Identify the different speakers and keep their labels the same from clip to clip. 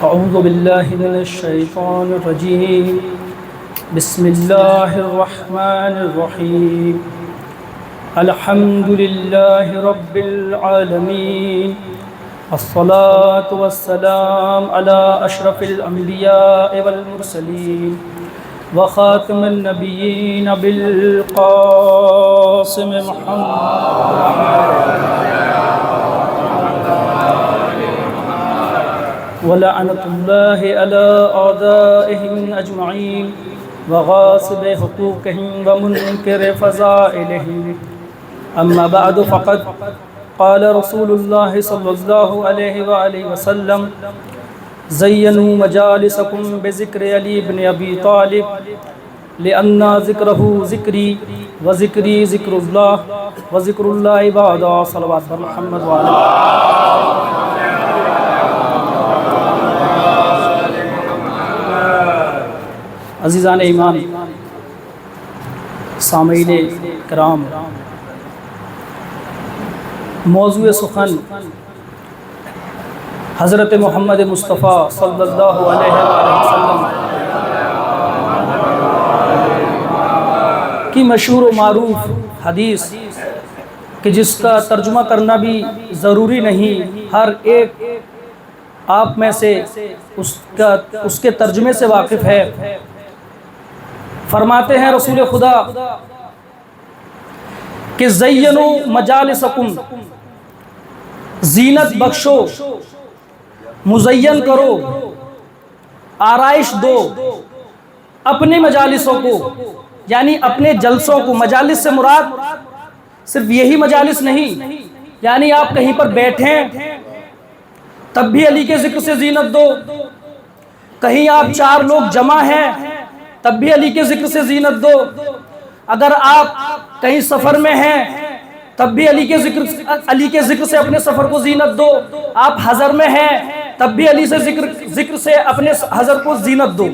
Speaker 1: اعوذ باللہ من الشیطان الرجیم بسم اللہ الرحمن الرحیم الحمد للہ رب العالمین الصلاة والسلام على اشرف الانبیاء والمرسلین وخاتم النبیین بالقاسم محمد ولعنة الله على أعدائهم أجمعين وغاصب حقوقهم ومنكر فضائلهم أما بعد فقد قال رسول الله صلى الله عليه وآله وسلم زينوا مجالسكم بذكر علي بن أبي طالب لأن ذكره ذكري وذكري ذكر الله وذكر الله بعد صلوات محمد وعلى عزیزان ایمان، سامعین کرام، موضوع سخن حضرت محمد مصطفیٰ صلی اللہ علیہ وسلم کی مشہور و معروف حدیث کہ جس کا ترجمہ کرنا بھی ضروری نہیں، ہر ایک آپ میں سے اس کے ترجمے سے واقف ہے۔ فرماتے ہیں رسول خدا کہ زینو مجالسکم، زینت بخشو، مزین کرو، آرائش دو اپنے مجالسوں کو، یعنی اپنے جلسوں کو۔ مجالس سے مراد صرف یہی مجالس نہیں، یعنی آپ کہیں پر بیٹھیں تب بھی علی کے ذکر سے زینت دو، کہیں آپ 4 لوگ جمع ہیں تب بھی علی کے ذکر سے زینت دو، اگر آپ کہیں سفر میں ہیں تب بھی علی کے ذکر سے اپنے سفر کو زینت دو، آپ حضر میں ہیں تب بھی علی سے ذکر سے اپنے حضر کو زینت دو۔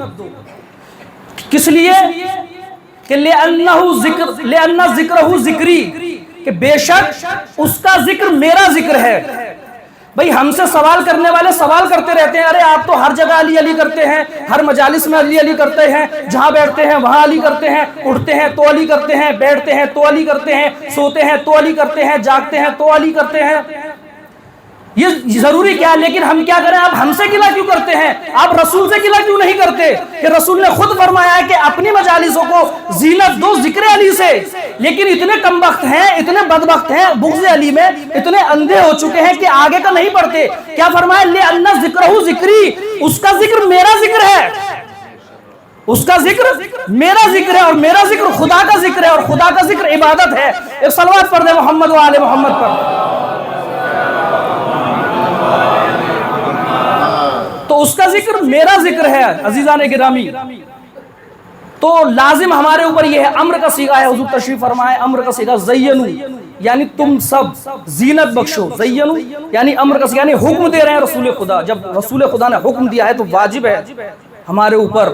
Speaker 1: کس لیے کہ لِأَنَّ ذِكْرَهُ ذِكْرِي، کہ بے شک اس کا ذکر میرا ذکر ہے۔ بھئی ہم سے سوال کرنے والے سوال کرتے رہتے ہیں، ارے آپ تو ہر جگہ علی علی کرتے ہیں، ہر مجالس میں علی علی کرتے ہیں، جہاں بیٹھتے ہیں وہاں علی کرتے ہیں، اٹھتے ہیں تو علی کرتے ہیں، بیٹھتے ہیں تو علی کرتے ہیں، سوتے ہیں تو علی کرتے ہیں، جاگتے ہیں تو علی کرتے ہیں۔ یہ ضروری کیا ہے؟ لیکن ہم کیا کریں؟ آپ ہم سے گلہ کیوں کرتے ہیں؟ آپ رسول سے گلہ کیوں نہیں کرتے؟ کہ رسول نے خود فرمایا ہے کہ اپنی مجالسوں کو زینت دو ذکر علی سے، لیکن اتنے کم بخت ہیں، اتنے بدبخت ہیں، بغض علی میں اتنے اندھے ہو چکے ہیں کہ آگے کا نہیں پڑھتے۔ کیا فرمایا؟ لِأَنَّ ذِكْرَهُ ذِكْرِي، اس کا ذکر میرا ذکر ہے، اس کا ذکر میرا ذکر ہے، اور میرا ذکر خدا کا ذکر ہے، اور خدا کا ذکر عبادت ہے۔ ایک صلوات پڑھ دے محمد و آل محمد پر۔ تو اس کا ذکر میرا ذکر ہے عزیزان گرامی۔ تو لازم ہمارے اوپر یہ ہے، امر کا صیغہ ہے، حضور تشریف فرمائے، امر کا صیغہ زینو، یعنی تم سب زینت بخشو۔ زینو یعنی امر کا صیغہ، یعنی حکم دے رہے ہیں رسول خدا۔ جب رسول خدا نے حکم دیا ہے تو واجب ہے ہمارے اوپر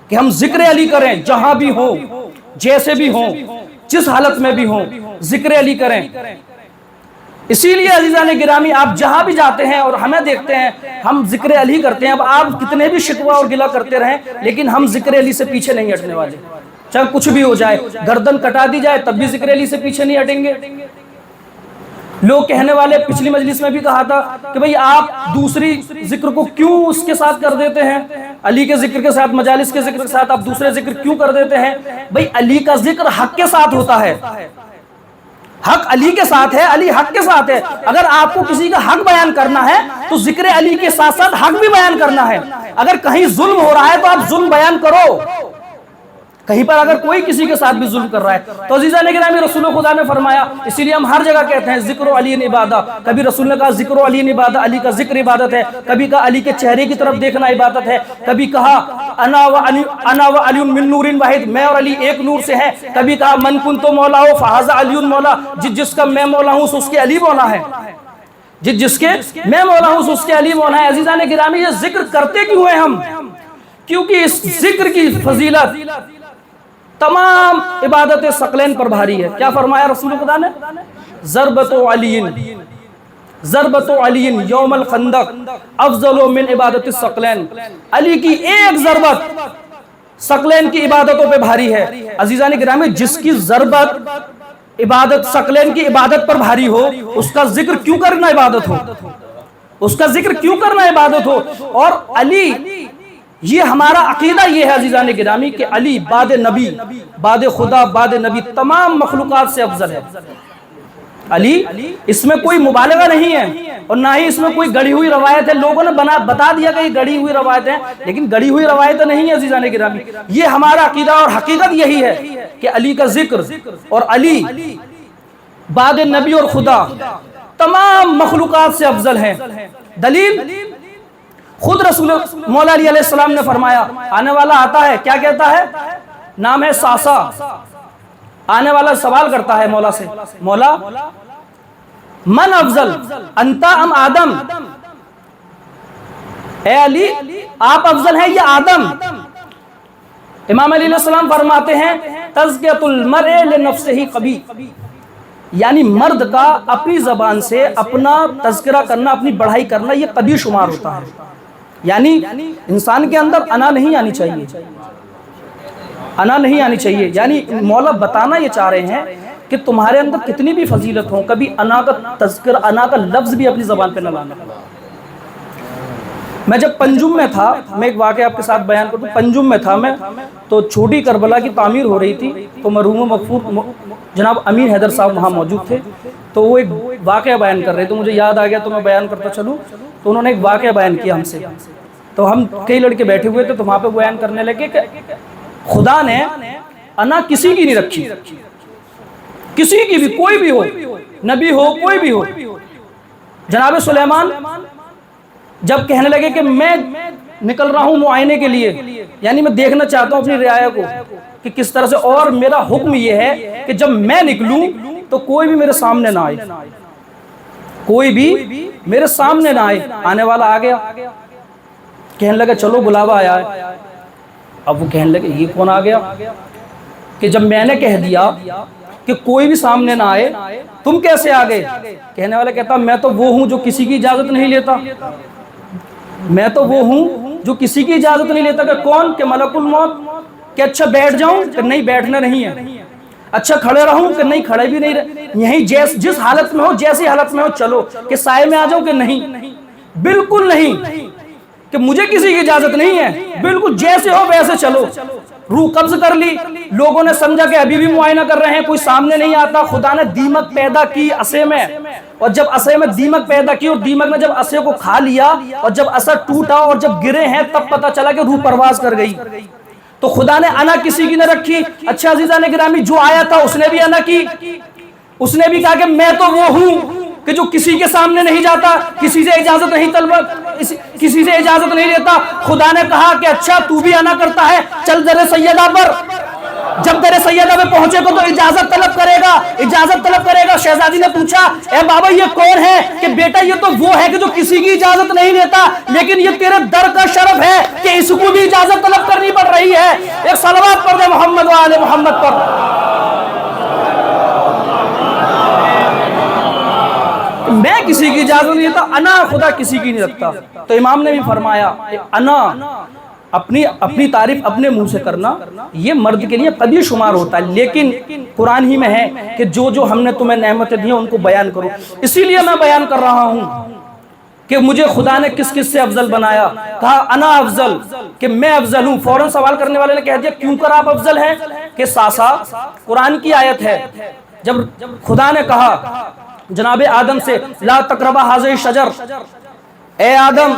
Speaker 1: کہ ہم ذکر علی کریں، جہاں بھی ہوں، جیسے بھی ہوں، جس حالت میں بھی ہوں، ذکر علی کریں۔ اسی لیے عزیزان گرامی، آپ جہاں بھی جاتے ہیں اور ہمیں دیکھتے ہیں ہم ذکر علی کرتے ہیں۔ اب آپ کتنے بھی شکوہ اور گلہ کرتے رہیں لیکن ہم ذکر علی سے پیچھے نہیں ہٹنے والے، چاہے کچھ بھی ہو جائے، گردن کٹا دی جائے تب بھی ذکر علی سے پیچھے نہیں ہٹیں گے۔ لوگ کہنے والے، پچھلی مجلس میں بھی کہا تھا کہ بھئی آپ دوسری ذکر کو کیوں اس کے ساتھ کر دیتے ہیں، علی کے ذکر کے ساتھ، مجالس کے ذکر کے ساتھ آپ دوسرے ذکر کیوں کر دیتے ہیں؟ بھئی علی کا ذکر حق کے ساتھ ہوتا ہے، حق علی کے ساتھ ہے، علی حق کے ساتھ ہے۔ اگر آپ کو کسی کا حق بیان کرنا ہے تو ذکر علی کے ساتھ ساتھ حق بھی بیان کرنا ہے۔ اگر کہیں ظلم ہو رہا ہے تو آپ ظلم بیان کرو، کہیں پر اگر کوئی کسی کے ساتھ بھی ظلم کر رہا ہے تو عزیزان گرامی رسول خدا نے فرمایا، اسی لیے ہم ہر جگہ کہتے ہیں ذکر علی عبادت۔ کبھی رسول نے کہا ذکر علی عبادت، علی کا ذکر عبادت ہے، کبھی کہا علی کے چہرے کی طرف دیکھنا عبادت ہے، کبھی کہا انا و علی من نور واحد، میں اور علی ایک نور سے ہیں، کبھی کہا من کنت مولا فہذا علی مولا، جس کا میں مولا ہوں اس کے علی مولا ہے، جس کے میں مولا ہوں اس کے علی مولا ہے۔ عزیزان گرامی یہ ذکر کرتے کیوں ہیں ہم؟ کیونکہ اس ذکر کی فضیلت تمام عبادت ثقلین پر بھاری ہے۔ کیا فرمایا رسول خدا نے؟ ضربت علی ضربت علی یوم الخندق افضل من عبادت الثقلین، علی کی ایک ضربت ثقلین کی عبادتوں پہ بھاری ہے۔ عزیزان گرامی، جس کی ضربت عبادت ثقلین کی عبادت پر بھاری ہو، اس کا ذکر کیوں کرنا عبادت ہو، اس کا ذکر کیوں کرنا عبادت ہو۔ اور علی، یہ ہمارا عقیدہ یہ ہے عزیزان گرامی کہ علی بعد نبی، بعد خدا، بعد نبی، تمام مخلوقات سے افضل ہے۔ علی، اس میں کوئی مبالغہ نہیں ہے اور نہ ہی اس میں کوئی گڑی ہوئی روایت ہے۔ لوگوں نے بتا دیا کہ یہ گڑی ہوئی روایت ہے، لیکن گڑی ہوئی روایت نہیں ہے عزیزان گرامی۔ یہ ہمارا عقیدہ اور حقیقت یہی ہے کہ علی کا ذکر، اور علی بعد نبی اور خدا تمام مخلوقات سے افضل ہے۔ دلیل خود رسول مولا علی علیہ السلام نے فرمایا، آنے والا آتا ہے، کیا کہتا ہے؟ نام ہے ساسا۔ آنے والا سوال کرتا ہے مولا سے، مولا من افضل، انتا ام آدم؟ اے علی، آپ افضل ہیں یا آدم؟ امام علی علیہ السلام فرماتے ہیں، تزکیۃ المرء لنفسہ قبیح، یعنی مرد کا اپنی زبان سے اپنا تذکرہ کرنا، اپنی بڑھائی کرنا، یہ قبیح شمار ہوتا ہے۔ یعنی انسان کے اندر انا نہیں آنی چاہیے، انا نہیں آنی چاہیے۔ یعنی مولا بتانا یہ چاہ رہے ہیں کہ تمہارے اندر کتنی بھی فضیلت ہو، کبھی انا کا تذکر، انا کا لفظ بھی اپنی زبان پہ نہ لانا۔ میں جب پنجم میں تھا، میں ایک واقعہ آپ کے ساتھ بیان کرتا ہوں، پنجم میں تھا میں، تو چھوٹی کربلا کی تعمیر ہو رہی تھی، تو مرحوم و مغفور جناب امین حیدر صاحب وہاں موجود تھے، تو وہ ایک واقعہ بیان کر رہے، تو مجھے یاد آ گیا تو میں بیان کرتا چلوں۔ تو انہوں نے ایک واقعہ بیان کیا ہم سے، تو ہم کئی لڑکے بیٹھے ہوئے تھے، تو وہاں پہ بیان کرنے لگے کہ خدا نے انا کسی کی نہیں رکھی، کسی کی بھی، کوئی بھی ہو، نبی ہو، کوئی بھی ہو۔ جناب سلیمان جب کہنے لگے کہ میں نکل رہا ہوں معائنے کے لیے، یعنی میں دیکھنا چاہتا ہوں اپنی رعایا کو کہ کس طرح سے، اور میرا حکم یہ ہے کہ جب میں نکلوں تو کوئی بھی میرے سامنے نہ آئے، کوئی بھی میرے سامنے نہ آئے۔ آنے والا آ گیا، کہنے لگا چلو بلاوا آیا ہے۔ اب وہ کہنے لگے یہ کون آ گیا کہ جب میں نے کہہ دیا کہ کوئی بھی سامنے نہ آئے، تم کیسے آ گئے؟ کہنے والا کہتا میں تو وہ ہوں جو کسی کی اجازت نہیں لیتا، میں تو وہ ہوں جو کسی کی اجازت نہیں لیتا۔ کہ کون؟ کہ ملک الموت۔ کہ اچھا بیٹھ جاؤں؟ کہ نہیں بیٹھنا نہیں ہے۔ اچھا کھڑے رہوں؟ کہ نہیں کھڑے بھی نہیں رہے، یہیں جس حالت میں ہو، جیسی حالت میں ہو چلو۔ کہ سائے میں آ جاؤں؟ کہ نہیں، بالکل نہیں، کہ مجھے کسی کی اجازت نہیں ہے، بالکل جیسے ہو ویسے چلو۔ روح قبض کر لی، لوگوں نے سمجھا کہ ابھی بھی معائنہ کر رہے ہیں، کوئی سامنے نہیں آتا۔ خدا نے دیمک پیدا کی عصے میں، اور جب عصے میں دیمک پیدا کی، اور دیمک نے جب عصے کو کھا لیا، اور جب عصا ٹوٹا اور جب گرے ہیں، تب پتہ چلا کہ روح پرواز کر گئی۔ تو خدا نے انا کسی کی نہ رکھی۔ اچھا عزیزان گرامی، جو آیا تھا اس نے بھی انا کی، اس نے بھی کہا کہ میں تو وہ ہوں کہ جو کسی کے سامنے نہیں جاتا، کسی سے اجازت نہیں طلب، کسی سے اجازت نہیں لیتا۔ خدا نے کہا کہ اچھا تو بھی انا کرتا ہے، چل در سیدہ پر۔ جب در سیدہ پہ پہنچے گا تو اجازت طلب کرے گا، اجازت طلب کرے گا۔ شہزادی نے پوچھا اے بابا یہ کون ہے؟ کہ بیٹا یہ تو وہ ہے کہ جو کسی کی اجازت نہیں لیتا، لیکن یہ تیرے در کا شرف ہے کہ اس کو بھی اجازت طلب کرنی پڑ رہی ہے۔ ایک صلوات پڑھ دے محمد و آل محمد پر۔ میں کسی کی اجازت نہیں دیتا، انا خدا کسی کی نہیں رکھتا۔ تو امام نے بھی فرمایا کہ انا، اپنی تعریف اپنے منہ سے کرنا، یہ مرد کے لیے قبیح شمار ہوتا ہے، لیکن قرآن ہی میں ہے کہ جو ہم نے تمہیں نعمتیں دی ہیں ان کو بیان کرو۔ اسی لیے میں بیان کر رہا ہوں کہ مجھے خدا نے کس کس سے افضل بنایا۔ کہا انا افضل، کہ میں افضل ہوں۔ فوراً سوال کرنے والے نے کہہ دیا کیوں کر آپ افضل ہیں؟ کہ ساسا، قرآن کی آیت ہے، جب خدا نے کہا جناب آدم سے لا تقربا ھذہ الشجر، اے آدم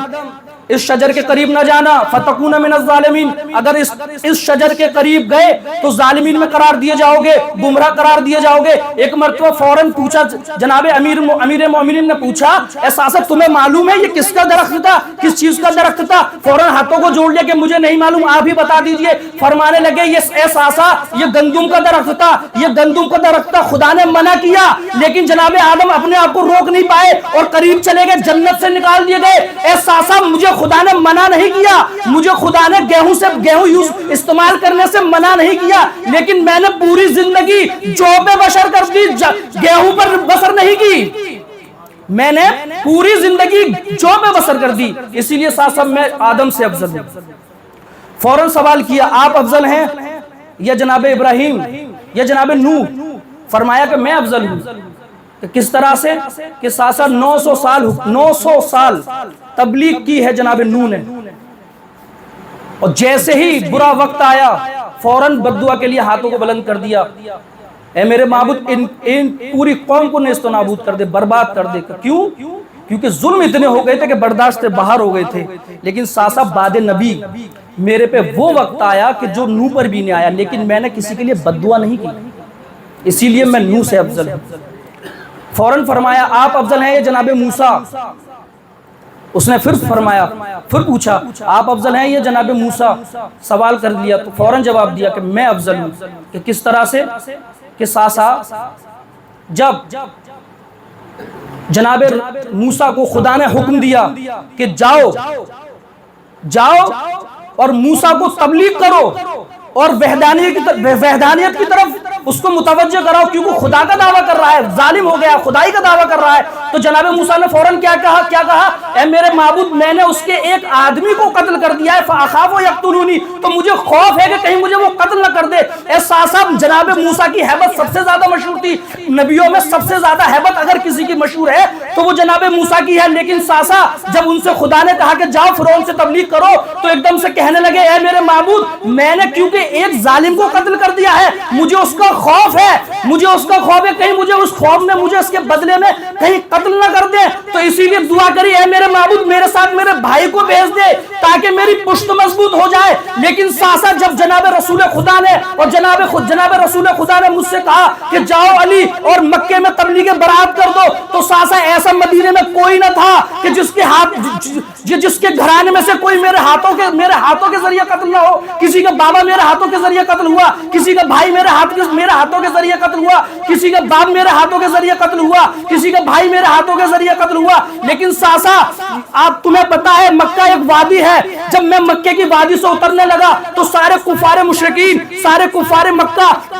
Speaker 1: اس شجر کے قریب نہ جانا، فتکون من الظالمین، اگر اس شجر کے قریب گئے تو ظالمین میں قرار دیے جاؤ گے، گمراہ قرار دیے جاؤ گے۔ ایک مرتبہ فوراً پوچھا، جناب امیر مومنین نے پوچھا اے ساسا تمہیں معلوم ہے یہ کس کا درخت تھا، کس چیز کا درخت تھا؟ فوراً ہاتھوں کو جوڑ لیا کہ مجھے نہیں معلوم، آپ ہی بتا دیجئے۔ فرمانے لگے اے ساسا یہ گندم کا درخت تھا، یہ گندم کا درخت تھا۔ خدا نے منع کیا، لیکن جناب آدم اپنے آپ کو روک نہیں پائے اور قریب چلے گئے، جنت سے نکال دیے گئے۔ اے ساسا مجھے خدا نے منع نہیں کیا، مجھے خدا نے گیہوں یوز استعمال کرنے سے منع نہیں کیا، لیکن میں نے پوری زندگی جو پہ بشر کر دی، گیہوں پر بسر نہیں کی۔ میں نے پوری زندگی جو میں بسر کر دی، اسی لیے ساتھ ساتھ میں آدم سے افضل ہوں۔ فوراً سوال کیا آپ افضل ہیں یا جناب ابراہیم یا جناب نوح؟ فرمایا کہ میں افضل ہوں۔ کہ کس طرح سے؟ کہ ساتھ ساتھ 900 سال تبلیغ کی ہے جناب نوح نے، اور جیسے ہی برا وقت آیا فوراً بددعا کے لیے ہاتھوں کو بلند کر دیا، اے میرے معبود ان پوری قوم کو نیست و نابود کر دے، برباد کر دے۔ کیوں؟ کیونکہ ظلم اتنے ہو گئے تھے کہ برداشت سے باہر ہو گئے تھے۔ لیکن ساسا بعد نبی میرے پہ وہ وقت آیا کہ جو نوح پر بھی نہیں آیا، لیکن میں نے کسی کے لیے بددعا نہیں کی، اسی لیے میں نوح سے افضل ہوں۔ فوراً فرمایا آپ افضل ہیں یا جناب موسیٰ؟ اس نے پھر فرمایا، پھر پوچھا آپ افضل ہیں یا جناب موسیٰ؟ سوال کر دیا تو فوراً جواب دیا کہ میں افضل ہوں۔ کہ کس طرح سے؟ کہ ساسا جب جناب موسیٰ کو خدا نے حکم دیا کہ جاؤ اور موسیٰ کو تبلیغ کرو اور وحدانیت کی طرف اس کو متوجہ کراؤ، کیونکہ خدا کا دعویٰ کر رہا ہے، ظالم ہو گیا، خدائی کا دعویٰ کر رہا ہے، تو جناب موسیٰ نے فوراً کیا کہا؟ اے میرے معبود میں نے اس کے ایک آدمی کو قتل کر دیا ہے، فَأَخَافُ يَقْتُلُونِي، تو مجھے خوف ہے کہ کہیں مجھے وہ قتل نہ کر دے۔ اے صاحب جناب موسیٰ کی حیبت سب سے زیادہ مشہور تھی، نبیوں میں سب سے زیادہ حیبت اگر کسی کی مشہور ہے تو وہ جناب موسیٰ کی ہے۔ لیکن ساسا جب ان سے خدا نے کہا کہ جاؤ فرعون سے تبلیغ کرو، تو ایک دم سے کہنے لگے اے میرے معبود میں نے کیونکہ ایک ظالم کو قتل کر دیا ہے، مجھے اس کا خوف ہے، کہیں مجھے اس خوف میں مجھے اس کے بدلے میں کہیں قتل نہ کر دے، تو اسی لیے دعا کری اے میرے معبود میرے ساتھ میرے بھائی کو بھیج دے تاکہ میری پشت مضبوط ہو جائے۔ لیکن ساسا جب جناب رسول خدا نے اور جناب رسول خدا نے مجھ سے کہا کہ جاؤ علی اور مکے میں تبلیغ برات کر دو، تو ساسا ایسا مدینے میں کوئی نہ تھا کہ جس کے گھرانے میں سے کوئی میرے ہاتھوں کے ذریعے قتل نہ ہو۔ کسی کا بابا میرے ہاتھوں کے ذریعے قتل ہوا، کسی کا بھائی میرے ہاتھوں کے ذریعے قتل ہوا، کسی کا باپ میرے ہاتھوں کے ذریعے قتل ہوا، کسی کا بھائی میرے ہاتھوں کے ذریعے قتل ہوا۔ لیکن ساسا آپ تمہیں پتا ہے مکہ ایک وادی ہے، جب میں مکے کی وادی سے اترنے لگا تو سارے کفار مشرکین، سارے کفار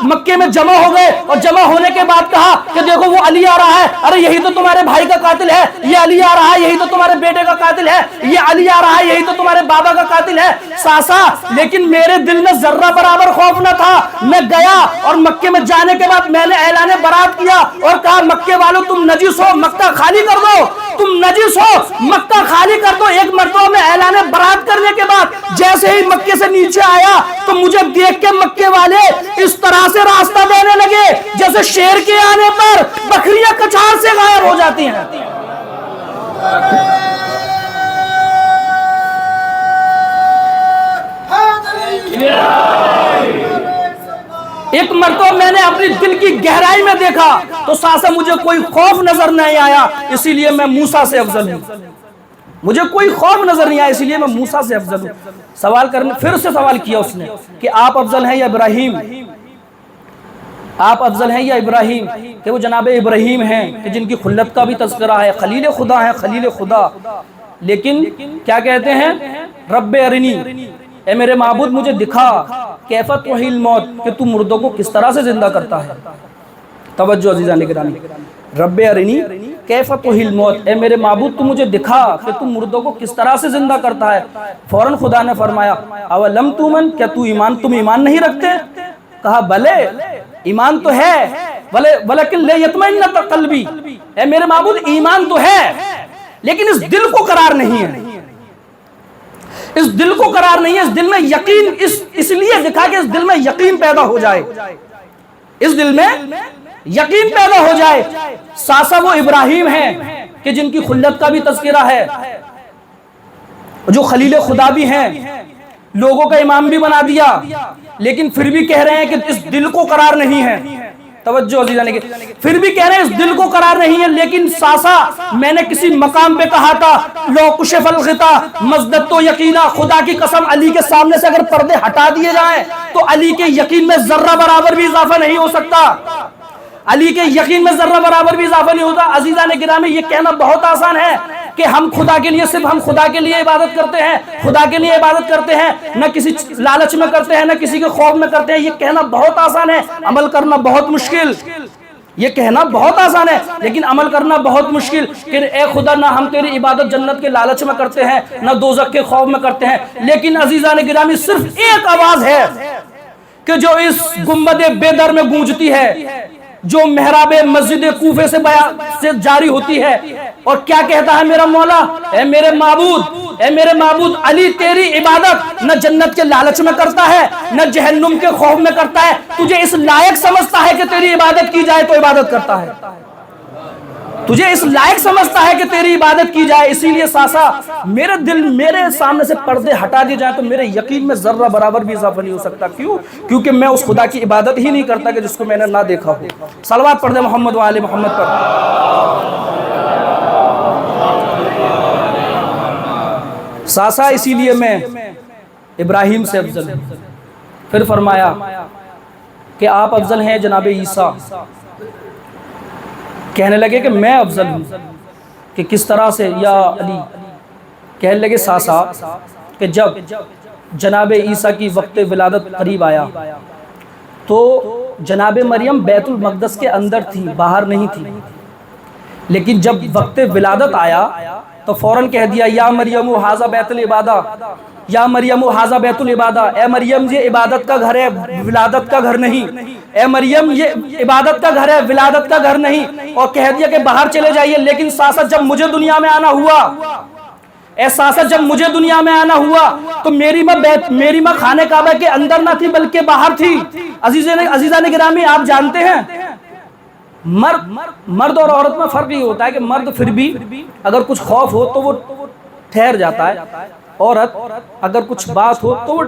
Speaker 1: مکے میں جمع ہو گئے، اور جمع ہونے کے بعد کہا کہ دیکھو وہ علی آ رہا ہے، ارے یہی تو تمہارے بھائی کا قاتل ہے، یہ علی آ رہا ہے یہی تو تمہارے بیٹے کا قاتل ہے، یہ علی آ رہا ہے یہی تو تمہارے بابا کا قاتل ہے۔ ساسا لیکن میرے دل میں ذرہ برابر خوف نہ تھا۔ میں گیا اور مکے میں جانے کے بعد میں نے اعلان برات کیا اور کہا مکے والوں تم نجس ہو، مکہ خالی کر دو، تم نجس ہو، مکہ خالی کر دو۔ ایک مرتبہ میں اعلان برات کرنے کے بعد جیسے ہی مکے سے نیچے آیا تو مجھے دیکھ کے مکے والے اس طرح سے راستہ دینے لگے جیسے شیر کے آنے پر بکریاں کچھار سے غائب ہو جاتی ہیں۔ ایک مرتبہ میں نے اپنی دل کی گہرائی میں دیکھا تو ساسا مجھے کوئی خوف نظر نہیں آیا، اسی لیے میں موسیٰ سے افضل ہوں۔ مجھے کوئی خوف نظر نہیں آیا، اسی لیے میں موسیٰ سے افضل ہوں۔ پھر سے سوال کیا اس نے کہ آپ افضل ہیں یا ابراہیم؟ آپ افضل ہیں یا ابراہیم؟ کہ وہ جناب ابراہیم ہیں کہ جن کی خلت کا بھی تذکرہ ہے، خلیل خدا ہیں، خلیل خدا۔ لیکن کیا کہتے ہیں؟ رب ارنی، اے میرے معبود مجھے دکھا، کیف تحیی الموت، کہ تو مردوں کو کس طرح سے زندہ کرتا ہے۔ توجہ عزیزان گرامی، رب ارنی کیف تحیی الموت، اے میرے معبود تو مجھے دکھا کہ تو مردوں کو کس طرح سے زندہ کرتا ہے۔ فوراً خدا نے فرمایا اولم تؤمن، کیا تم ایمان نہیں رکھتے؟ کہا بلے ایمان تو ہے، ولیکن لیطمئن قلبی، اے میرے معبود ایمان تو ہے لیکن اس دل کو قرار نہیں ہے، اس دل کو قرار نہیں ہے، اس دل میں یقین اس لیے دکھا کہ اس دل میں یقین پیدا ہو جائے، اس دل میں یقین پیدا ہو جائے۔ ساسا وہ ابراہیم ہیں کہ جن کی خلت کا بھی تذکرہ ہے، جو خلیل خدا بھی ہیں، لوگوں کا امام بھی بنا دیا، لیکن پھر بھی کہہ رہے ہیں کہ اس دل کو قرار نہیں ہے۔ توجہ عزیزان کے، پھر بھی کہہ رہے ہیں اس دل کو قرار نہیں ہے۔ لیکن ساسا میں نے کسی مقام پہ کہا تھا لو کشف الغطاء مزددت یقینا، خدا کی قسم علی کے سامنے سے اگر پردے ہٹا دیے جائیں تو علی کے یقین میں ذرہ برابر بھی اضافہ نہیں ہو سکتا، علی کے یقین میں ذرہ برابر بھی اضافہ نہیں ہوتا۔ عزیزان گرامی یہ کہنا بہت آسان ہے کہ ہم خدا کے لیے صرف ہم خدا کے لیے عبادت کرتے ہیں، خدا کے لیے عبادت کرتے ہیں، نہ کسی لالچ میں کرتے ہیں، نہ کسی کے خوف میں کرتے ہیں۔ یہ کہنا بہت آسان ہے، عمل کرنا بہت مشکل۔ یہ کہنا بہت آسان ہے لیکن عمل کرنا بہت مشکل کہ اے خدا نہ ہم تیری عبادت جنت کے لالچ میں کرتے ہیں نہ دوزخ کے خوف میں کرتے ہیں. لیکن عزیزان گرامی صرف ایک آواز ہے کہ جو اس گنبد بے در میں گونجتی ہے, جو محراب مسجد کوفے سے جاری ہوتی ہے, اور کیا کہتا ہے میرا مولا, اے میرے معبود علی تیری عبادت نہ جنت کے لالچ میں کرتا ہے نہ جہنم کے خوف میں کرتا ہے, تجھے اس لائق سمجھتا ہے کہ تیری عبادت کی جائے تو عبادت کرتا ہے, تجھے اس لائق سمجھتا ہے کہ تیری عبادت کی جائے. اسی لیے ساسا میرے سامنے سے پردے ہٹا دیے جائیں تو میرے یقین میں ذرہ برابر بھی اضافہ نہیں ہو سکتا. کیوں؟ کیونکہ میں اس خدا کی عبادت ہی نہیں کرتا کہ جس کو میں نے نہ دیکھا ہو. صلوات پڑھ دے محمد و آل محمد پر. ساسا اسی لیے میں ابراہیم سے افضل ہوں. پھر فرمایا کہ آپ افضل ہیں جناب عیسیٰ. کہنے لگے کہ میں افضل ہوں. کہ کس طرح سے یا علی؟ کہنے لگے ساسا کہ جب جناب عیسیٰ کی وقت ولادت قریب آیا تو جناب مریم بیت المقدس کے اندر تھی, باہر نہیں تھی. لیکن جب وقت ولادت آیا تو فوراً کہہ دیا یا مریم ھذا بیت العبادہ, یا مریم ھذا بیت العبادہ, اے مریم یہ عبادت کا گھر ہے ولادت کا گھر نہیں, اے مریم یہ عبادت کا گھر ہے ولادت کا گھر نہیں. اور کہہ دیا کہ باہر چلے جائیے. لیکن ساسا جب مجھے دنیا میں آنا ہوا, اے ساسا جب مجھے دنیا میں آنا ہوا تو میری ماں خانہ کعبہ کے اندر نہ تھی بلکہ باہر تھی. عزیزان گرامی آپ جانتے ہیں مرد اور عورت میں فرق یہ ہوتا ہے کہ مرد پھر بھی اگر کچھ خوف ہو تو وہ ٹھہر جاتا ہے, عورت اگر کچھ بات ہو تو وہ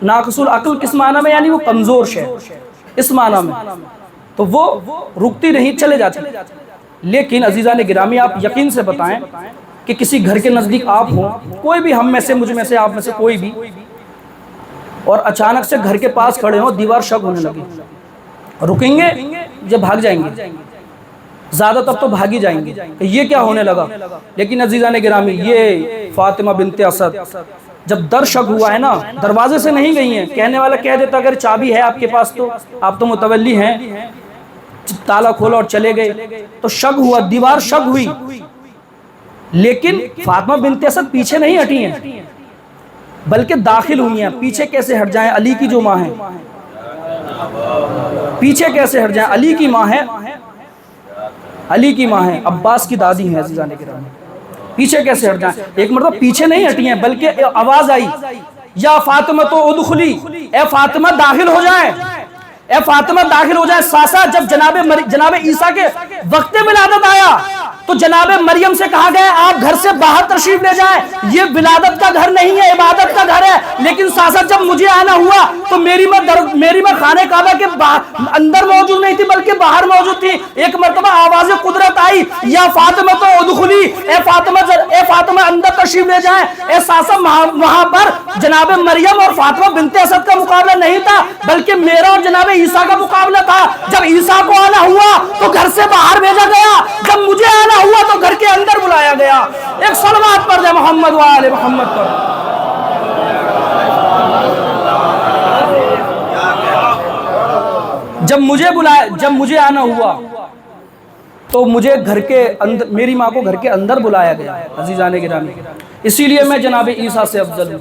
Speaker 1: ناقص العقل کس معنی میں, یعنی وہ کمزور ہے اس معنی میں, تو وہ رکتی نہیں, چلے جاتی. لیکن عزیزان گرامی آپ یقین سے بتائیں کہ کسی گھر کے نزدیک آپ ہوں, کوئی بھی ہم میں سے, مجھ میں سے, آپ میں سے کوئی بھی, اور اچانک سے گھر کے پاس کھڑے ہوں, دیوار شک ہونے لگی, رکیں گے جب بھاگ جائیں گے, زیادہ تب تو بھاگی جائیں گے کہ یہ کیا ہونے لگا. لیکن عزیزان گرامی یہ فاطمہ بنت اسد جب در شک ہوا ہے نا, دروازے سے نہیں گئی ہیں. کہنے والا کہہ دیتا اگر چابی ہے آپ کے پاس تو آپ تو متولی ہیں, تالا کھولا اور چلے گئے. تو شک ہوا, دیوار شک ہوئی, لیکن فاطمہ بنت اسد پیچھے نہیں ہٹی ہیں بلکہ داخل ہوئی ہیں. پیچھے کیسے ہٹ جائیں, علی کی جو ماں ہے, پیچھے کیسے ہٹ جائیں, علی کی ماں ہے, علی کی ماں ہے, عباس کی دادی ہیں. عزیزان کرام پیچھے کیسے ہٹ جائیں, ایک مرتبہ پیچھے نہیں ہٹی ہیں بلکہ آواز آئی یا فاطمہ تو ادخلی, اے فاطمہ داخل ہو جائیں, اے فاطمہ داخل ہو جائیں. ساسا جب جناب عیسیٰ کے وقت ولادت آیا تو جناب مریم سے کہا گیا آپ گھر سے باہر تشریف لے جائیں, یہ ولادت کا گھر نہیں ہے عبادت کا گھر ہے. لیکن ساسا جب مجھے آنا ہوا تو میری ماں خانہ کعبہ کے اندر موجود نہیں تھی بلکہ باہر موجود تھی. ایک مرتبہ آواز قدرت آئی یا فاطمہ تو ادخلی, اے فاطمہ اندر تشریف لے جائیں. اے ساسا وہاں پر جناب مریم اور فاطمہ بنت اسد کا مقابلہ نہیں تھا بلکہ میرا اور جناب عیسیٰ کا مقابلہ تھا. جب عیسیٰ کو آنا ہوا تو گھر سے باہر بھیجا گیا, جب مجھے آنا ہوا تو گھر کے اندر بلایا گیا. ایک صلوات پڑھ دے محمد و آل محمد پر. جب مجھے آنا ہوا تو مجھے گھر کے اندر, میری ماں کو گھر کے اندر بلایا گیا. عزیزان گرامی اسی لیے میں جناب عیسیٰ سے افضل ہوں.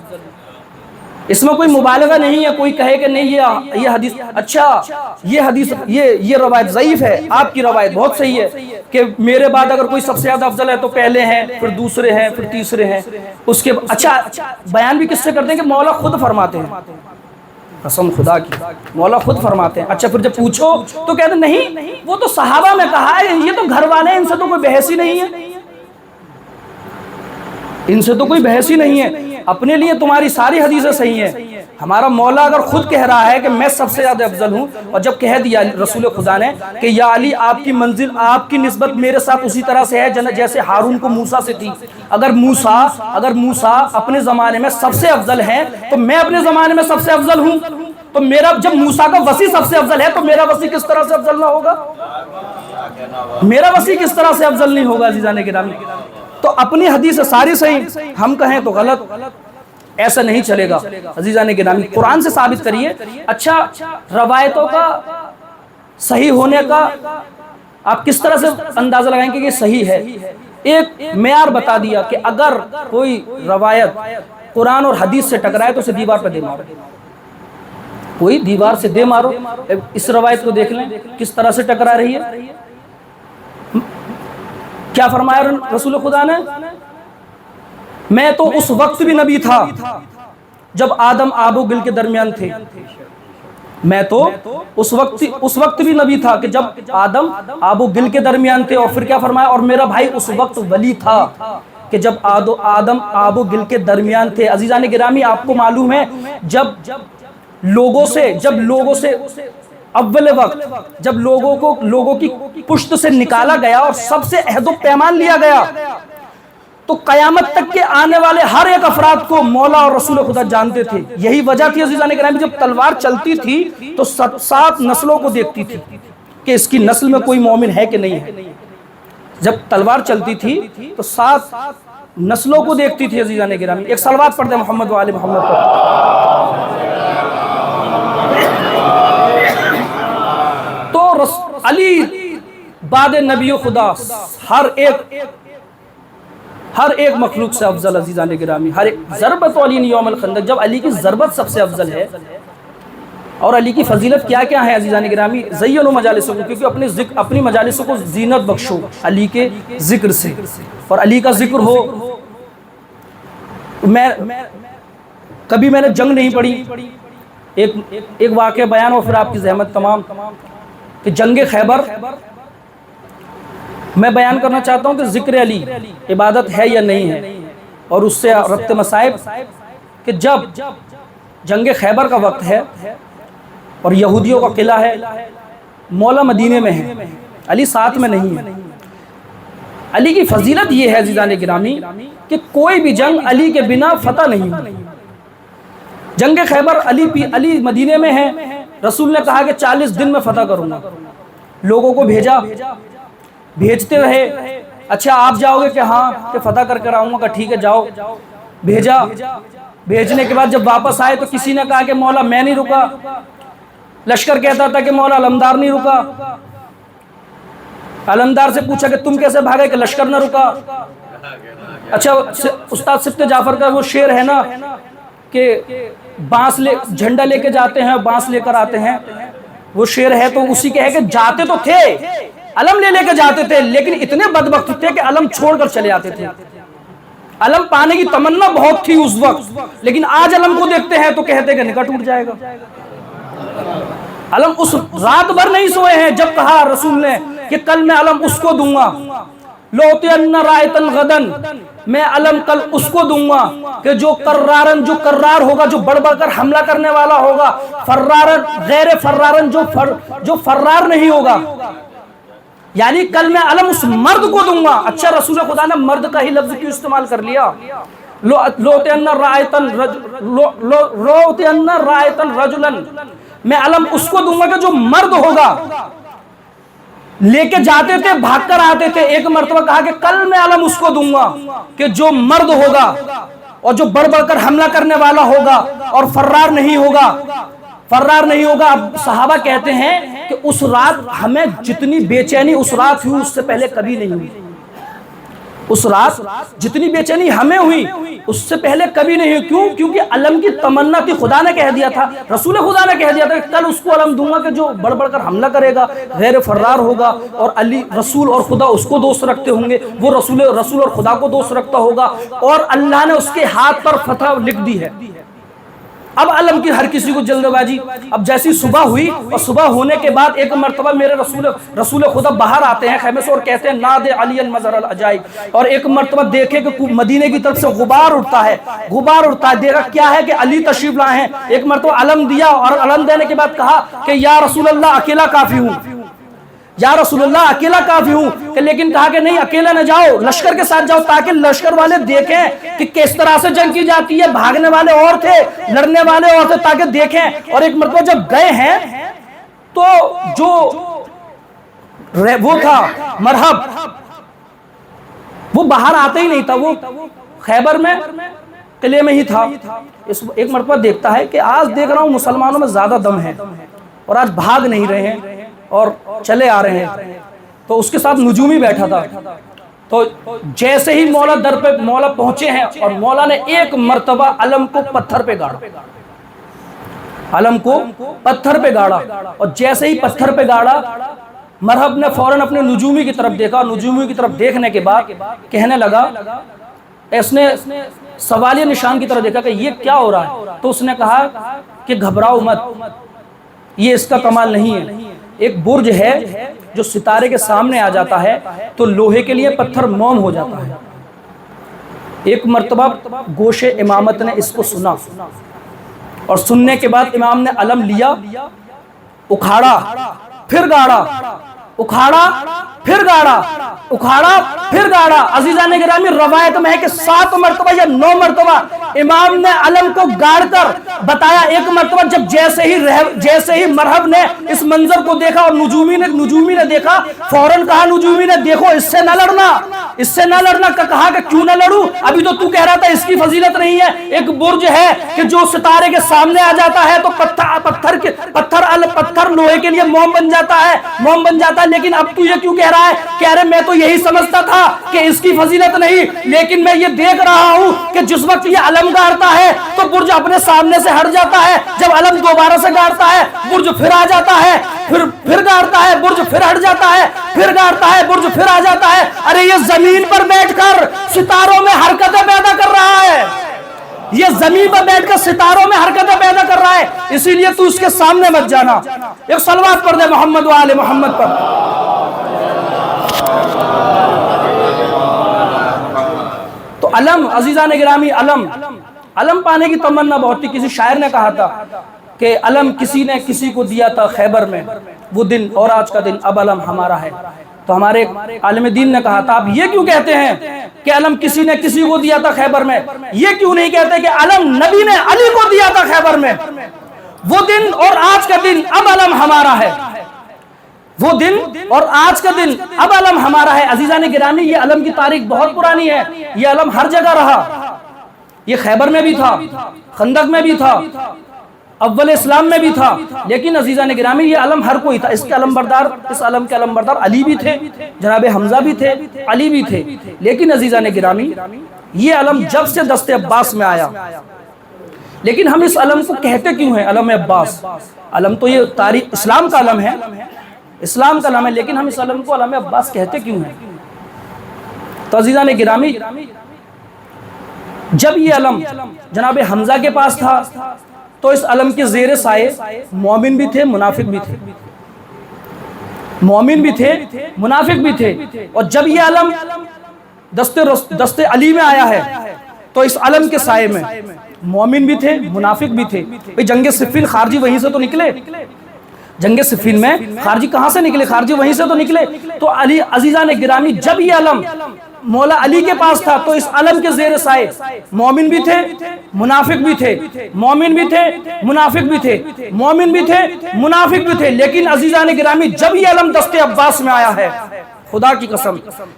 Speaker 1: اس میں کوئی مبالغہ نہیں ہے. کوئی کہے کہ نہیں یہ حدیث, اچھا یہ حدیث یہ روایت ضعیف ہے, آپ کی روایت بہت صحیح ہے کہ میرے بعد اگر کوئی سب سے زیادہ افضل ہے تو پہلے ہیں, پھر دوسرے ہیں, پھر تیسرے ہیں, اس کے اچھا بیان بھی کس سے کرتے ہیں کہ مولا خود فرماتے ہیں, قسم خدا کی مولا خود فرماتے ہیں. اچھا پھر جب پوچھو تو کہتے ہیں نہیں وہ تو صحابہ میں کہا ہے, یہ تو گھر والے ہیں, ان سے تو کوئی بحث ہی نہیں ہے, ان سے تو کوئی بحث ہی نہیں ہے. اپنے لیے تمہاری ساری حدیثیں صحیح ہیں. ہمارا مولا اگر خود کہہ رہا ہے کہ میں سب سے زیادہ افضل ہوں, اور جب کہہ دیا رسول خدا نے کہ یا علی آپ کی منزل, آپ کی نسبت میرے ساتھ اسی طرح سے ہے جیسے ہارون کو موسیٰ سے تھی. اگر موسیٰ اپنے زمانے میں سب سے افضل ہیں تو میں اپنے زمانے میں سب سے افضل ہوں. تو میرا جب موسیٰ کا وسیع سب سے افضل ہے تو میرا وسیع کس طرح سے افضل نہ ہوگا, میرا وسیع کس طرح سے افضل نہیں ہوگا. عزیزان گرامی تو اپنی حدیث ساری صحیح, ہم کہیں تو غلط, ایسا نہیں چلے گا. عزیزان گرامی قرآن سے ثابت کریے. اچھا روایتوں کا صحیح ہونے کا آپ کس طرح سے اندازہ لگائیں کہ یہ صحیح ہے؟ ایک معیار بتا دیا کہ اگر کوئی روایت قرآن اور حدیث سے ٹکرائے تو اسے دیوار پہ دے مارو، کوئی دیوار سے دے مارو۔ اس روایت کو دیکھ لیں کس طرح سے ٹکرا رہی ہے۔ کیا فرمایا رسول خدا نے؟ میں تو اس وقت بھی نبی تھا جب آدم آب و گل کے درمیان تھے، میں تو اس وقت بھی نبی تھا کہ جب آدم آب و گل کے درمیان تھے، اور پھر کیا فرمایا؟ اور میرا بھائی اس وقت ولی تھا کہ جب آدم آب و گل کے درمیان تھے۔ عزیزان گرامی، آپ کو معلوم ہے جب لوگوں سے اول وقت جب لوگوں کی پشت سے نکالا گیا اور سب سے عہد و پیمان لیا گیا، تو قیامت تک کے آنے والے ہر ایک افراد کو مولا اور رسول خدا جانتے تھے۔ یہی وجہ تھی عزیزان گرامی، جب تلوار چلتی تھی تو 7 نسلوں کو دیکھتی تھی کہ اس کی نسل میں کوئی مومن ہے کہ نہیں ہے۔ جب تلوار چلتی تھی تو 7 نسلوں کو دیکھتی تھی عزیزان گرامی۔ ایک صلوات پڑھ دیں محمد و آل محمد پر۔ تو علی بعد نبی خدا ہر ایک مخلوق سے افضل عزیزان گرامی، ہر ایک ضربت علی یوم الخندق، جب علی کی ضربت سب سے افضل ہے۔ اور علی کی فضیلت کیا کیا ہے عزیزان گرامی؟ زینوا مجالسکم، کیونکہ اپنی مجالسوں کو زینت بخشو علی کے ذکر سے، اور علی کا ذکر ہو۔ کبھی میں نے جنگ نہیں پڑھی، ایک واقعہ بیان ہو پھر آپ کی زحمت تمام، کہ جنگ خیبر میں بیان کرنا چاہتا ہوں کہ ذکر علی عبادت ہے یا نہیں ہے، اور اس سے ربط مصائب، کہ جب جنگ خیبر کا وقت ہے اور یہودیوں کا قلعہ ہے، مولا مدینے میں ہے، علی ساتھ میں نہیں ہے۔ علی کی فضیلت یہ ہے عزیزان گرامی کہ کوئی بھی جنگ علی کے بنا فتح نہیں ہوئی۔ جنگ خیبر علی مدینے میں ہے، رسول نے کہا کہ 40 دن میں فتح کروں گا۔ لوگوں کو بھیجتے رہے، اچھا آپ جاؤ گے کہ ہاں کہ فتح کر کر آؤں گا، کہ ٹھیک ہے جاؤ۔ بھیجنے کے بعد جب واپس آئے تو کسی نے کہا کہ مولا میں نہیں رکا، لشکر کہتا تھا کہ مولا علمدار نہیں رکا۔ علمدار سے پوچھا کہ تم کیسے بھاگے، کہ لشکر نہ رکا۔ اچھا استاد سبت جعفر کا وہ شعر ہے نا کہ جھنڈا لے کے جاتے ہیں بانس لے کر آتے ہیں، وہ شعر ہے تو اسی کے ہے کہ جاتے تو تھے، علم لے کے جاتے تھے، لیکن اتنے بدبخت تھے کہ علم چھوڑ کر چلے آتے تھے۔ علم پانے کی تمنا بہت تھی اس وقت، لیکن آج علم کو دیکھتے ہیں تو کہتے کہ نکاح ٹوٹ جائے گا۔ علم اس رات بھر نہیں سوئے ہیں جب کہا رسول نے کہ کل میں علم اس کو دوں گا، لوطین رائتن غدن، میں علم کل اس کو دوں گا کہ جو کرار ہوگا، جو بڑھ بڑھ کر حملہ کرنے والا ہوگا، فرارن غیر فرارن جو فرار نہیں ہوگا، یعنی کل میں علم اس مرد کو دوں گا۔ اچھا رسول خدا نے مرد کا ہی لفظ کیوں استعمال کر لیا؟ لوطین رائتن رجلن، میں علم اس کو دوں گا کہ جو مرد ہوگا۔ لے کے جاتے تھے، بھاگ کر آتے تھے، ایک مرتبہ کہا کہ کل میں علم اس کو دوں گا کہ جو مرد ہوگا اور جو بڑھ بڑھ کر حملہ کرنے والا ہوگا اور فرار نہیں ہوگا۔ اب صحابہ کہتے ہیں کہ اس رات ہمیں جتنی بے چینی اس رات ہوئی اس سے پہلے کبھی نہیں ہوئی۔ اس رات جتنی بے چینی ہمیں ہوئی اس سے پہلے کبھی نہیں ہوئی۔ کیوں؟ کیونکہ علم کی تمنا تھی، خدا نے کہہ دیا تھا، رسول خدا نے کہہ دیا تھا کہ کل اس کو علم دوں گا کہ جو بڑھ بڑھ کر حملہ کرے گا، غیر فرار ہوگا، اور علی رسول اور خدا اس کو دوست رکھتے ہوں گے، وہ رسول اور خدا کو دوست رکھتا ہوگا، اور اللہ نے اس کے ہاتھ پر فتح لکھ دی ہے۔ اب علم کی ہر کسی کو جلد بازی۔ اب جیسی صبح ہوئی اور صبح ہونے کے بعد ایک مرتبہ میرے رسول خدا باہر آتے ہیں خیمے سے اور کہتے ہیں ناد علی مظہر العجائب، اور ایک مرتبہ دیکھے کہ مدینے کی طرف سے غبار اٹھتا ہے، دیکھا کیا ہے کہ علی تشریف لائے ہیں۔ ایک مرتبہ علم دیا اور علم دینے کے بعد کہا کہ یا رسول اللہ اکیلا کافی ہوں، یا رسول اللہ اکیلا کافی ہوں، کہ لیکن کہا کہ نہیں اکیلا نہ جاؤ، لشکر کے ساتھ جاؤ تاکہ لشکر والے دیکھیں کہ کس طرح سے جنگ کی جاتی ہے۔ بھاگنے والے اور تھے، لڑنے والے اور تھے، تاکہ دیکھیں۔ اور ایک مرتبہ جب گئے ہیں تو جو وہ تھا مرحب، وہ باہر آتا ہی نہیں تھا، وہ خیبر میں قلعے میں ہی تھا۔ ایک مرتبہ دیکھتا ہے کہ آج دیکھ رہا ہوں مسلمانوں میں زیادہ دم ہے اور آج بھاگ نہیں رہے ہیں، اور چلے آ رہے ہیں، تو اس کے ساتھ نجومی بیٹھا تھا. تو جیسے ہی مولا در پہ مولا پہنچے ہیں اور مولا نے ایک مرتبہ علم کو پتھر پہ گاڑا، علم کو پتھر پہ گاڑا، اور جیسے ہی پتھر پہ گاڑا مرحب نے فوراً اپنے نجومی کی طرف دیکھا. نجومی کی طرف دیکھنے کے بعد کہنے لگا، اس نے سوالیہ نشان کی طرف دیکھا کہ یہ کیا ہو رہا ہے. تو اس نے کہا کہ گھبراؤ مت، یہ اس کا کمال نہیں ہے. ایک برج ہے جو ستارے کے سامنے آ جاتا ہے تو لوہے کے لیے پتھر موم ہو جاتا ہے. ایک مرتبہ گوش امامت نے اس کو سنا، اور سننے کے بعد امام نے علم لیا، اکھاڑا پھر گاڑا، اکھاڑا پھر گاڑا، اکھاڑا پھر گاڑا. عزیزان گرامی روایت میں ہے کہ 7 مرتبہ یا 9 مرتبہ امام نے علم کو گاڑ کر بتایا. ایک مرتبہ جب جیسے ہی مرحب نے اس منظر کو دیکھا اور نجومی نے دیکھا، فوراً کہا نجومی نے، دیکھو اس سے نہ لڑنا، اس سے نہ لڑنا. کہا کہ کیوں نہ لڑوں، ابھی تو کہہ رہا تھا اس کی فضیلت نہیں ہے. ایک برج ہے کہ جو ستارے کے سامنے آ جاتا ہے تو پتھر لوہے کے لیے موم بن جاتا ہے، لیکن اب تو یہ کیوں کہہ رہا ہے؟ کہہ رہے میں تو یہی سمجھتا تھا کہ اس کی فضیلت نہیں، لیکن میں یہ دیکھ رہا ہوں کہ جس وقت یہ علم گاڑتا ہے تو برج اپنے سامنے سے ہٹ جاتا ہے، جب علم دوبارہ سے گاڑتا ہے برج پھر آ جاتا ہے، پھر گاڑتا ہے برج پھر ہٹ جاتا ہے، پھر گاڑتا ہے برج پھر آ جاتا ہے. ارے یہ زمین پر بیٹھ کر ستاروں میں حرکتیں پیدا کر رہا ہے، یہ زمین پر بیٹھ کر ستاروں میں حرکتیں پیدا کر رہا ہے. اسی لیے تو اس کے سامنے مت جانا. ایک صلوات پڑھ دے محمد و آل محمد پر. تو علم، عزیزان گرامی، علم پانے کی تمنا بہت تھی. کسی شاعر نے کہا تھا کہ علم کسی نے کسی کو دیا تھا خیبر میں، وہ دن اور آج کا دن اب علم ہمارا ہے. تو ہمارے عالم دین نے کہا تھا آپ یہ کیوں کہتے ہیں کہ علم کسی نے کسی کو دیا تھا خیبر میں؟ یہ کیوں نہیں کہتے کہ علم نبی نے علی کو دیا تھا خیبر میں؟ وہ دن اور آج کا دن اب علم ہمارا ہے، وہ دن اور آج کا دن اب علم ہمارا ہے. عزیزان گرامی یہ علم کی تاریخ بہت پرانی ہے. یہ علم ہر جگہ رہا، یہ خیبر میں بھی تھا، خندق میں بھی تھا، اول اسلام میں بھی تھا. لیکن عزیزان گرامی یہ علم ہر کوئی تھا. اس علم کے علم بردار علی بھی تھے، جناب حمزہ بھی تھے، علی بھی تھے. لیکن عزیزان گرامی یہ علم جب سے دست عباس میں آیا، لیکن ہم اس علم کو کہتے کیوں ہیں علم عباس؟ علم تو یہ تاریخ اسلام کا علم ہے، اسلام کا علم ہے، لیکن ہم اس علم کو علم عباس کہتے کیوں ہیں؟ تو عزیزان گرامی جب یہ علم جناب حمزہ کے پاس تھا تو اس علم کے زیر سائے مومن بھی تھے، منافق بھی تھے، مومن بھی تھے، منافق بھی تھے. اور جب یہ علم دست علی میں آیا ہے تو اس علم کے سائے میں مومن بھی تھے، منافق بھی تھے. جنگ صفین خارجی وہیں سے تو نکلے، جنگ صفین میں خارجی کہاں سے نکلے؟ خارجی وہیں سے تو نکلے. تو علی عزیزان گرامی جب یہ علم مولا علی کے پاس تھا تو اس علم کے زیر سائے مومن بھی تھے، منافق بھی تھے، مومن بھی تھے، منافق بھی تھے، مومن بھی تھے، منافق بھی تھے. لیکن عزیزان گرامی جب یہ علم دست عباس میں آیا ہے، خدا کی قسم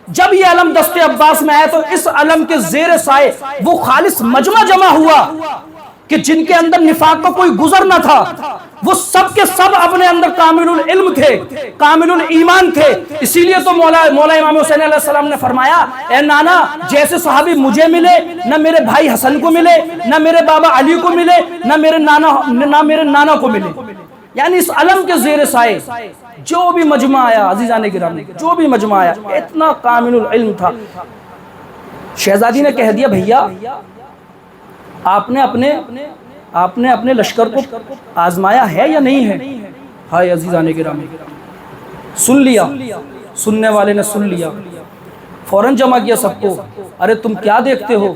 Speaker 1: جب یہ علم دست عباس میں آیا تو اس علم کے زیر سائے وہ خالص مجمع جمع ہوا کہ جن کے اندر نفاق کا کوئی گزر نہ تھا، وہ سب کے سب اپنے اندر کامل العلم تھے، کامل الایمان تھے. اسی لیے تو مولا امام حسین علیہ السلام نے فرمایا اے نانا جیسے صحابی مجھے ملے نہ میرے بھائی حسن کو ملے، نہ میرے بابا علی کو ملے، نہ میرے نانا کو ملے. یعنی اس علم کے زیر سائے جو بھی مجمع آیا عزیزان گرامی، جو بھی مجمع آیا اتنا کامل العلم تھا. شہزادی نے کہہ دیا بھیا آپ نے اپنے لشکر کو آزمایا ہے یا نہیں ہے؟ ہائے عزیزان گرامی سن لیا، سننے والے نے سن لیا، فوراً جمع کیا سب کو. ارے تم کیا دیکھتے ہو؟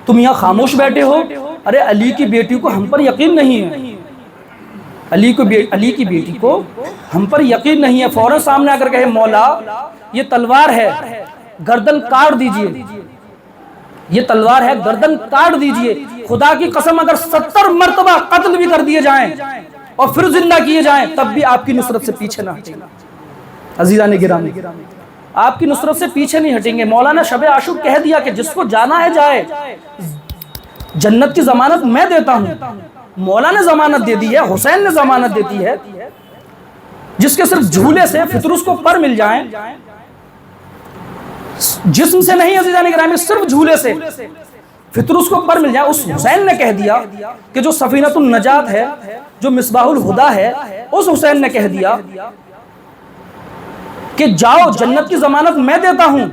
Speaker 1: تم یہاں خاموش بیٹھے ہو؟ ارے علی کی بیٹی کو ہم پر یقین نہیں ہے، علی کی بیٹی کو ہم پر یقین نہیں ہے. فوراً سامنے آ کر کہے مولا یہ تلوار ہے، گردن کاٹ دیجئے، یہ تلوار ہے، گردن کاٹ دیجئے. خدا کی قسم اگر 70 مرتبہ قتل بھی کر دیے جائیں اور پھر زندہ کیے جائیں تب بھی آپ کی نصرت سے پیچھے نہ ہٹیں گے. عزیزان گرامی آپ کی نصرت سے پیچھے نہیں ہٹیں گے. مولانا شب عاشور کہہ دیا کہ جس کو جانا ہے جائے، جنت کی ضمانت میں دیتا ہوں. مولا نے ضمانت دے دی ہے، حسین نے ضمانت دیتی ہے. جس کے صرف جھولے سے فطرس کو پر مل جائیں، جسم سے نہیں عزیزان گرامی، صرف جھولے سے فطرس کو پر مل جائے، اس حسین نے کہہ دیا کہ جو سفینۃ النجات ہے، جو مصباح الہدیٰ ہے، اس حسین نے کہہ دیا کہ جاؤ، جنت کی ضمانت میں دیتا ہوں،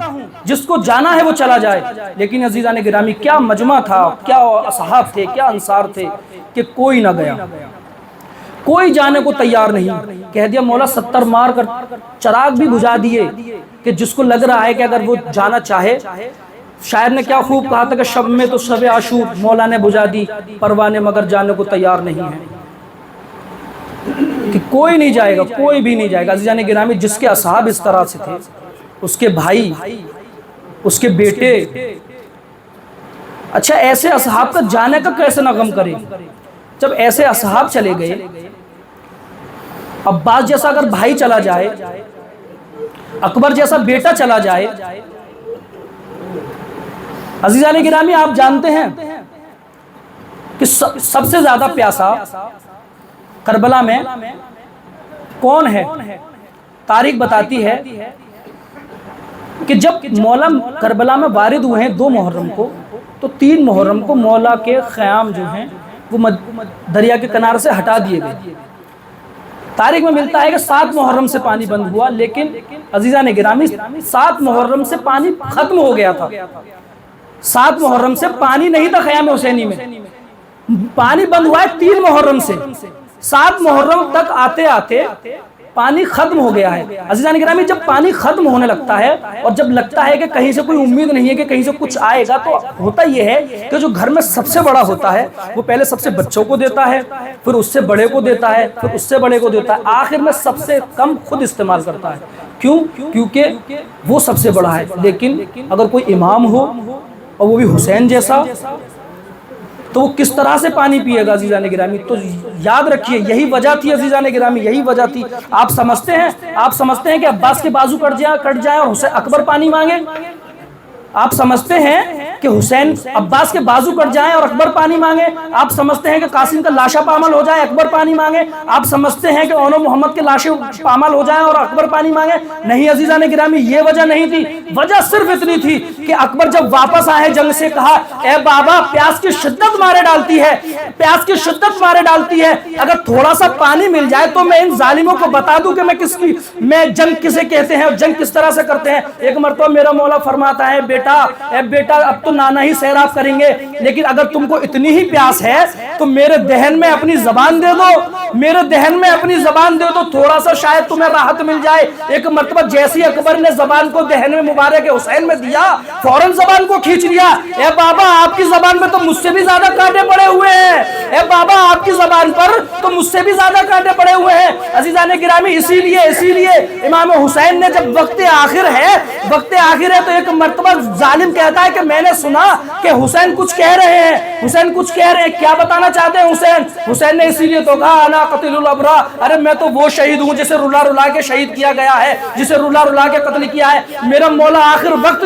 Speaker 1: جس کو جانا ہے وہ چلا جائے۔ لیکن عزیزان گرامی کیا مجمع تھا، کیا اصحاب تھے، کیا انصار تھے کہ کوئی نہ گیا، کوئی جانے کو تیار نہیں۔ کہہ دیا مولا 70 مار کر چراغ بھی بجھا دیے کہ جس کو لگ رہا ہے کہ اگر وہ جانا چاہے، شاعر نے کیا خوب کہا تھا کہ شب میں تو شب عاشور مولا نے بجھا دی، پروانے مگر جانے کو تیار نہیں ہے، کہ کوئی نہیں جائے گا، کوئی بھی نہیں جائے گا۔ عزیزان گرامی جس کے اصحاب اس طرح سے تھے، اس کے بھائی، اس کے بیٹے، اچھا ایسے اصحاب کا جانے کا کیسے نہ غم کرے؟ جب ایسے اصحاب چلے گئے، عباس جیسا اگر بھائی چلا جائے، اکبر جیسا بیٹا چلا جائے، عزیزان گرامی آپ جانتے ہیں کہ سب سے زیادہ پیاسا کربلا میں کون ہے؟ تاریخ بتاتی ہے کہ جب مولا کربلا میں وارد ہوئے ہیں 2 محرم کو، تو 3 محرم کو مولا کے خیام جو ہیں وہ دریا کے کنارے سے ہٹا دیے گئے۔ تاریخ میں ملتا ہے کہ 7 محرم سے پانی بند ہوا، لیکن عزیزان گرامی 7 محرم سے پانی ختم ہو گیا تھا۔ 7 محرم سے پانی نہیں تھا خیام حسینی میں، پانی بند ہوا ہے 3 محرم سے۔ 7 محرم تک آتے آتے پانی ختم ہو گیا ہے۔ عزیزان گرامی جب پانی ختم ہونے لگتا ہے اور جب لگتا ہے کہ کہیں سے کوئی امید نہیں ہے کہ کہیں سے کچھ آئے گا، تو ہوتا یہ ہے کہ جو گھر میں سب سے بڑا ہوتا ہے وہ پہلے سب سے بچوں کو دیتا ہے، پھر اس سے بڑے کو دیتا ہے، پھر اس سے بڑے کو دیتا ہے، آخر میں سب سے کم خود استعمال کرتا ہے۔ کیوں؟ کیونکہ وہ سب سے بڑا ہے۔ لیکن اگر کوئی امام ہو اور وہ بھی حسین جیسا، تو وہ کس طرح سے پانی پیے گا عزیزان گرامی؟ تو یاد رکھیے یہی وجہ تھی عزیزان گرامی، یہی وجہ تھی۔ آپ سمجھتے ہیں کہ عباس کے بازو کٹ جائیں اور حسین اکبر پانی مانگے؟ آپ سمجھتے ہیں کہ حسین عباس کے بازو کٹ جائیں اور اکبر پانی مانگے؟ آپ سمجھتے ہیں کہ قاسم کا لاشا پامال ہو جائے، اکبر پانی مانگے؟ آپ سمجھتے ہیں کہ اونو محمد کے لاشیں پامال ہو جائیں اور اکبر پانی مانگے؟ نہیں عزیزان گرامی، یہ وجہ نہیں تھی۔ وجہ صرف اتنی تھی کہ اکبر جب واپس آئے جنگ سے، کہا اے بابا پیاس کی شدت مارے ڈالتی ہے، پیاس کی شدت مارے ڈالتی ہے، اگر تھوڑا سا پانی مل جائے تو میں ان ظالموں کو بتا دوں کہ میں جنگ کسے کہتے ہیں اور جنگ کس طرح سے کرتے ہیں۔ ایک مرتبہ میرا مولا فرماتا ہے اے بیٹا اب تو نانا ہی سیراب کریں گے، لیکن اگر تم کو اتنی ہی پیاس ہے تو میرے دہن میں اپنی زبان دے دو، میرے دہن میں اپنی زبان دے دو، تھوڑا سا شاید تمہیں راحت مل جائے۔ ایک مرتبہ جیسی اکبر نے زبان کو دہن میں مبارک حسین میں دیا، فوراً زبان کو کھینچ لیا۔ اے بابا آپ کی زبان میں تو مجھ سے بھی زیادہ کانٹے پڑے ہوئے ہیں، اے بابا آپ کی زبان پر تو مجھ سے بھی زیادہ کانٹے پڑے ہوئے ہیں۔ عزیزان گرامی اسی لیے امام حسین نے جب وقت آخر ہے تو ایک مرتبہ ظالم کہتا ہے کہ میں نے سنا کہ حسین کچھ کہہ رہے ہیں، کیا بتانا چاہتے ہیں حسین نے اسی لیے تو کہا انا قتل الابرار، ارے میں تو وہ شہید ہوں جسے رلا کے شہید کیا گیا ہے، جسے رلا کے قتل کیا ہے۔ میرا مولا آخری وقت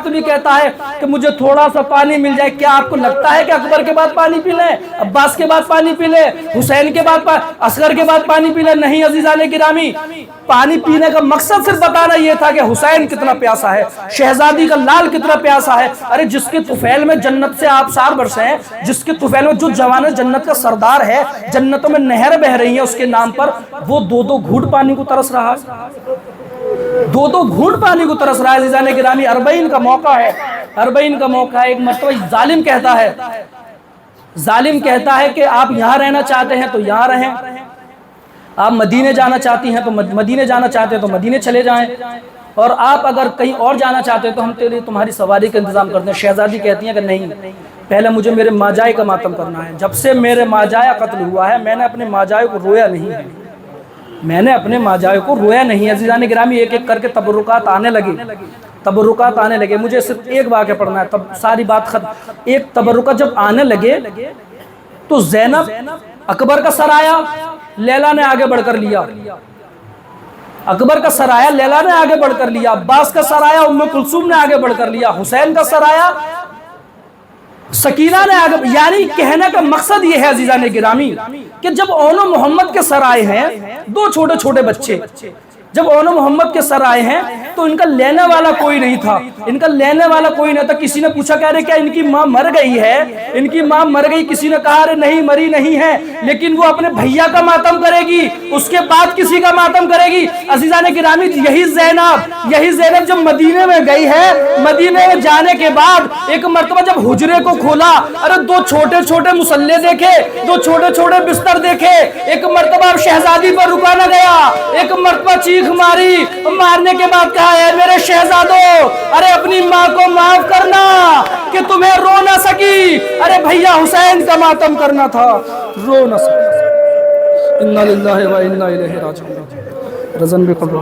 Speaker 1: بھی کہتا ہے کہ مجھے تھوڑا سا پانی مل جائے۔ کیا آپ کو لگتا ہے کہ اکبر کے بعد پانی پی لیں، عباس کے بعد پانی پی لیں، حسین کے بعد اصغر کے بعد پانی پی لیں؟ نہیں عزیزان گرامی، پانی پینے کا مقصد صرف بتانا یہ تھا کہ حسین کتنا پیاسا ہے، شہزادی کا لال کتنا پیاسا ہے۔ ارے جس کے طفیل میں جنت سے آبشار برسے ہیں، جس کے طفیل میں جو جوان جنت کا سردار ہے، جنتوں میں نہر بہ رہی ہیں اس کے نام پر، وہ 2 گھوٹ پانی کو ترس رہا ہے، 2 گھوٹ پانی کو ترس رہا ہے۔ عزیزان گرامی 40 کا موقع ہے، 40 کا موقع ہے۔ ایک مرتبہ ظالم کہتا ہے کہ آپ یہاں رہنا چاہتے ہیں تو یہاں رہیں، آپ مدینے جانا چاہتی ہیں تو مدینے چلے جائیں، اور آپ اگر کہیں اور جانا چاہتے ہیں تو ہم تمہاری سواری کا انتظام کرتے ہیں۔ شہزادی کہتی ہیں کہ نہیں، پہلے مجھے میرے ماجائے کا ماتم کرنا ہے۔ جب سے میرے ماجائے قتل ہوا ہے میں نے اپنے ماجائے کو رویا نہیں ہے، عزیزان گرامی ایک ایک کر کے تبرکات آنے لگے۔ مجھے صرف ایک واقعہ پڑھنا ہے، تب ساری بات ختم۔ ایک تبرکہ جب آنے لگے تو زینب، اکبر کا سرایہ لیلا نے آگے بڑھ کر لیا، عباس کا سرایہ ام کلثوم نے آگے بڑھ کر لیا، حسین کا سرایہ سکینہ نے آگے، یعنی کہنے کا مقصد یہ ہے عزیزان گرامی کہ جب اون و محمد کے سر آئے ہیں دو چھوٹے چھوٹے بچے، جب اون و محمد کے سر آئے ہیں تو ان کا لینے والا کوئی نہیں تھا، ان کا لینے والا کوئی نہیں تھا۔ کسی نے پوچھا کہہ رہے کیا ان کی ماں مر گئی ہے؟ ان کی ماں مر گئی، کسی نے کہا رہے نہیں مری نہیں ہے، لیکن وہ اپنے بھیا کا ماتم کرے گی، اس کے بعد کسی کا ماتم کرے گی۔ عزیزان گرامی یہی زینب جب مدینے میں گئی ہے، مدینے میں جانے کے بعد ایک مرتبہ جب حجرے کو کھولا، ارے دو چھوٹے چھوٹے مسلے دیکھے، دو چھوٹے چھوٹے بستر دیکھے، ایک مرتبہ شہزادی پر رکا نہ گیا، ایک مرتبہ چیخ ماری، مارنے کے بعد کہا ہے میرے شہزادو، ارے اپنی ماں کو معاف کرنا کہ تمہیں رو نہ سکی، ارے بھیا حسین کا ماتم کرنا تھا، رو نہ سکی۔ انا للہ و انا الیہ راجعون۔ رضن بقبر